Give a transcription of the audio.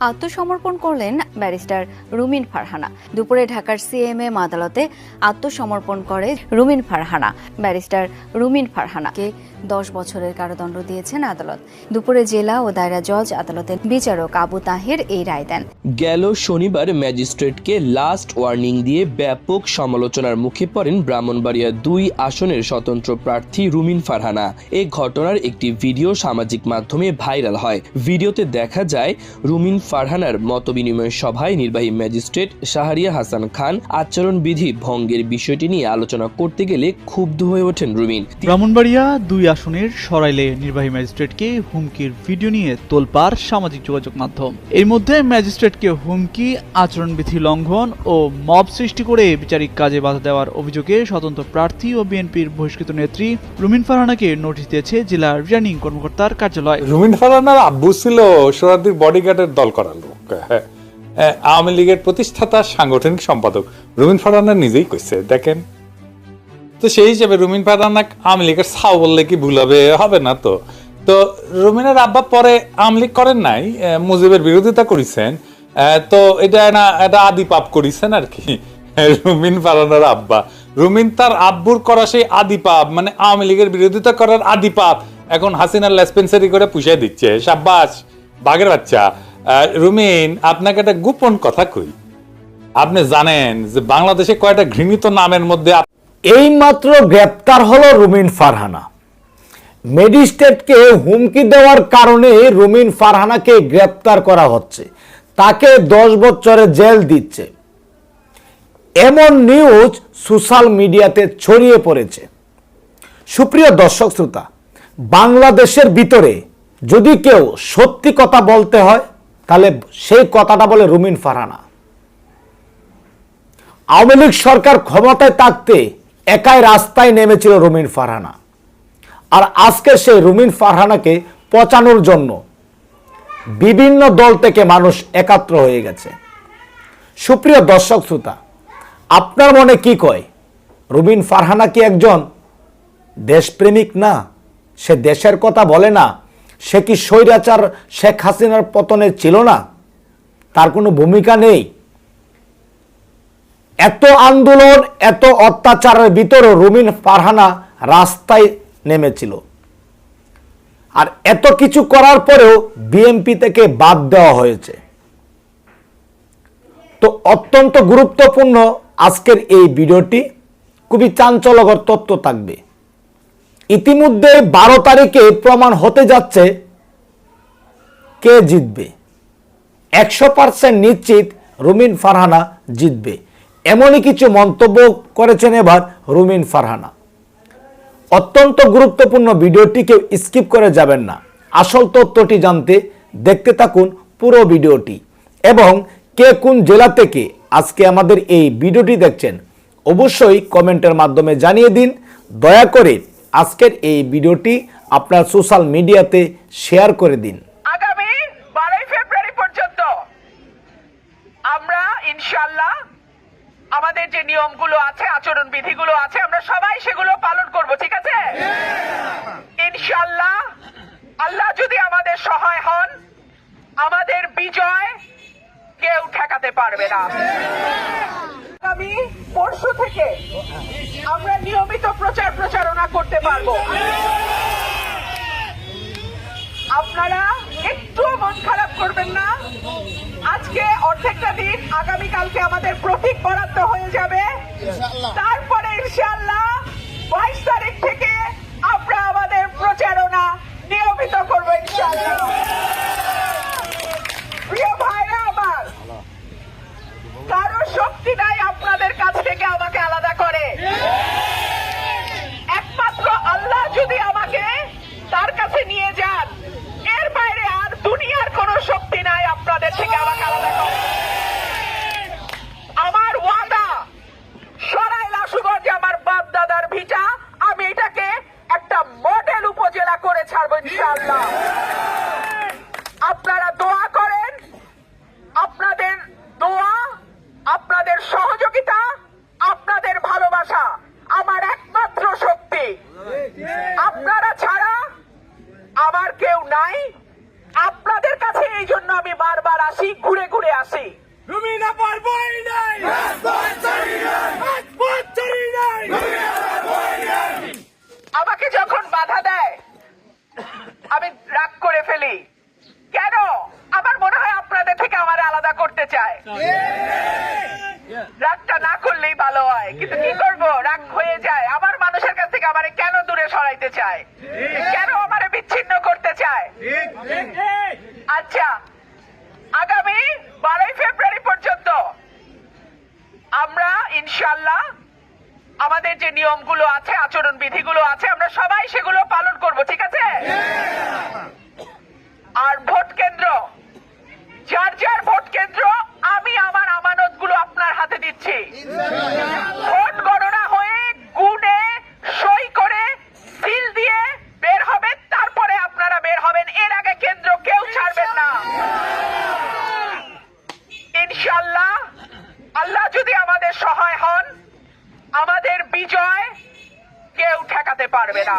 আত্মসমর্পণ করলেন ব্যারিস্টার রুমিন ফারহানা। দুপুরে ঢাকার সিএমএম আদালতে আত্মসমর্পণ করে রুমিন ফারহানা। ব্যারিস্টার রুমিন ফারহানাকে 10 বছরের কারাদণ্ড দিয়েছেন আদালত। দুপুরে জেলা ও দায়রা জজ আদালতের বিচারক আবু তাহের এই রায় দেন। গেল শনিবার ম্যাজিস্ট্রেটকে লাস্ট ওয়ার্নিং দিয়ে ব্যাপক সমালোচনার মুখে পড়েন ব্রাহ্মণবাড়িয়া 2 আসনের স্বতন্ত্র প্রার্থী রুমিন ফারহানা। এই ঘটনার একটি ভিডিও সামাজিক মাধ্যমে ভাইরাল হয়। ভিডিওতে দেখা যায় রুমিন ফারহানার মতবিনিময় সভায় নির্বাহী ম্যাজিস্ট্রেট শাহরিয়া হাসান খান আচরণবিধি ভঙ্গের বিষয়টি নিয়ে আলোচনা করতে গেলে ক্ষুব্ধ হয়ে ওঠেন রুমিন। ব্রাহ্মণবাড়িয়া 2 আসনের সরাইলে নির্বাহী ম্যাজিস্ট্রেটকে হুমকির ভিডিও নিয়ে তোলপাড় সামাজিক যোগাযোগ মাধ্যম। এর মধ্যে ম্যাজিস্ট্রেটকে হুমকি, আচরণবিধি লঙ্ঘন ও মব সৃষ্টি করে বিচারিক কাজে বাধা দেওয়ার অভিযোগে স্বতন্ত্র প্রার্থী ও বিএনপির বহিষ্কৃত নেত্রী রুমিন ফারহানাকে নোটিশ দিয়েছে জেলা রিটার্নিং কর্মকর্তার কার্যালয়। রুমিন ফারহানার আব্বু ছিল সোহরাওয়ার্দীর বডিগার্ডের দল করার লোক। আওয়ামী লীগের প্রতিষ্ঠাতা সাংগঠনিক সম্পাদক রুমিন ফারহানা নিজেই কইছে। দেখেন তো সেই হিসেবে রুমিন ফারহানা আওয়ামী লীগের ছাও বললে কি ভুল হবে না। তো রুমিনের আব্বা পরে আওয়ামী লীগ করেন নাই, মুজিবের বিরোধিতা করেছেন। তো এটা আদি পাপ করেছেন আর কি রুমিন ফারহানার আব্বা। রুমিন তার আব্বুর করা সেই আদি পাপ, মানে আওয়ামী লীগের বিরোধিতা করার আদি পাপ এখন হাসিনার লেসপেন্সারি করে পুষাই দিচ্ছে। সাব্বাস বাঘের বাচ্চা। রুমিন, আপনাকে একটা গোপন কথা কই। আপনি জানেন যে বাংলাদেশে কয়টা ঘৃণিত নামের মধ্যে এইমাত্র গ্রেপ্তার হলো রুমিন ফারহানা। ম্যাজিস্ট্রেটকে হুমকি দেওয়ার কারণে রুমিন ফারহানাকে গ্রেপ্তার করা হচ্ছে, তাকে 10 বছরের জেল দিচ্ছে। এমন নিউজ সোশ্যাল মিডিয়াতে ছড়িয়ে পড়েছে। সুপ্রিয় দর্শক শ্রোতা, বাংলাদেশের ভিতরে যদি কেউ সত্যি কথা বলতে হয় তাহলে সেই কথাটা বলে রুমিন ফারহানা। আওয়ামী লীগ সরকার ক্ষমতায় থাকতে একাই রাস্তায় নেমেছিল রুমিন ফারহানা, আর আজকে সেই রুমিন ফারহানাকে পচানোর জন্য বিভিন্ন দল থেকে মানুষ একাত্র হয়ে গেছে। সুপ্রিয় দর্শক শ্রোতা, আপনার মনে কি কয়? রুমিন ফারহানা কি একজন দেশপ্রেমিক না? সে দেশের কথা বলে না? সে কি স্বৈরাচার শেখ হাসিনার পতনে ছিল না? তার কোনো ভূমিকা নেই? এত আন্দোলন, এত অত্যাচারের ভিতরে রুমিন ফারহানা রাস্তায় নেমেছিল, আর এত কিছু করার পরেও বিএনপি থেকে বাদ দেওয়া হয়েছে। তো অত্যন্ত গুরুত্বপূর্ণ আজকের এই ভিডিওটি, খুবই চাঞ্চল্যকর তথ্য থাকবে। ইতিমধ্যে 12 তারিখে প্রমাণ হতে যাচ্ছে কে জিতবে। 100% নিশ্চিত রুমিন ফারহানা জিতবে, এমনই কিছু মন্তব্য করেছেন এবার রুমিন ফারহানা। অত্যন্ত গুরুত্বপূর্ণ ভিডিওটিকে স্কিপ করে যাবেন না। আসল তথ্যটি জানতে দেখতে থাকুন পুরো ভিডিওটি, এবং কে কোন জেলা থেকে আজকে আমাদের এই ভিডিওটি দেখছেন অবশ্যই কমেন্টের মাধ্যমে জানিয়ে দিন। দয়া করে আজকের এই ভিডিওটি আপনার সোশ্যাল মিডিয়াতে শেয়ার করে দিন। আগামী 12 ফেব্রুয়ারি পর্যন্ত আমরা ইনশাআল্লাহ আমাদের যে নিয়মগুলো আছে, আচরণ বিধিগুলো আছে, আমরা সবাই সেগুলো পালন করব, ঠিক আছে? ইনশাআল্লাহ আল্লাহ যদি আমাদের সহায় হন, আমাদের বিজয় কেউ ঠেকাতে পারবে না। আগামী পরশু থেকে আমরা নিয়মিত প্রচারণা করতে পারবো। আপনারা একটু মন খারাপ করবেন না। আজকে অর্ধেকটা দিন, আগামীকালকে আমাদের প্রতীক বরাদ্দ হয়ে যাবে। তারপরে ইনশাআল্লাহ 22 তারিখ থেকে আমরা আমাদের প্রচারণা নিয়মিত করবো ইনশাআল্লাহ। প্রিয় ভাইরা আমার, কারো শক্তি নাই আপনাদের কাছ থেকে আমাকে আলাদা করে। একমাত্র আল্লাহ যদি আমাকে তার কাছে নিয়ে যান, এর বাইরে আর দুনিয়ার কোনো শক্তি নাই আপনাদের থেকে আমাকে আলাদা করে। আমার ওয়াদা, সরাইল আশুগঞ্জ আমার বাপ দাদার ভিটা, আমি এটাকে একটা মডেল উপজেলা করে ছাড়বো ইনশাআল্লাহ। আসি, ঘুরে ঘুরে আসি। আমাকে যখন বাধা দেয় আমি রাগ করে ফেলি। কেন? আমার মনে হয় আপনাদের থেকে আমার আলাদা করতে চায়। রাগটা না করলেই ভালো হয়, কিন্তু কি করব, রাগ হয়ে যায়। আমার মানুষের কাছ থেকে আমারে কেন দূরে সরাইতে চায়, কেন আমারে বিচ্ছিন্ন করতে চায়? আচ্ছা, আগামী 12 ফেব্রুয়ারি পর্যন্ত আমরা ইনশাআল্লাহ আমাদের যে নিয়মগুলো আছে, আচরণ বিধিগুলো আছে, আমরা সবাই সেগুলো পালন করব, ঠিক আছে? আর ভোট কেন্দ্র, যার যার ভোট কেন্দ্র, আমি আমার আমানতগুলো আপনার হাতে দিচ্ছি। ভোট গণনা হয়ে গুণে সই করে সিল দিয়ে বের হবে, তারপরে আপনারা বের হবেন। এর আগে কেন্দ্র কেউ ছাড়বেন না ইনশাআল্লাহ। আল্লাহ যদি আমাদের সহায় হন, আমাদের বিজয় কেউ ঠেকাতে পারবে না।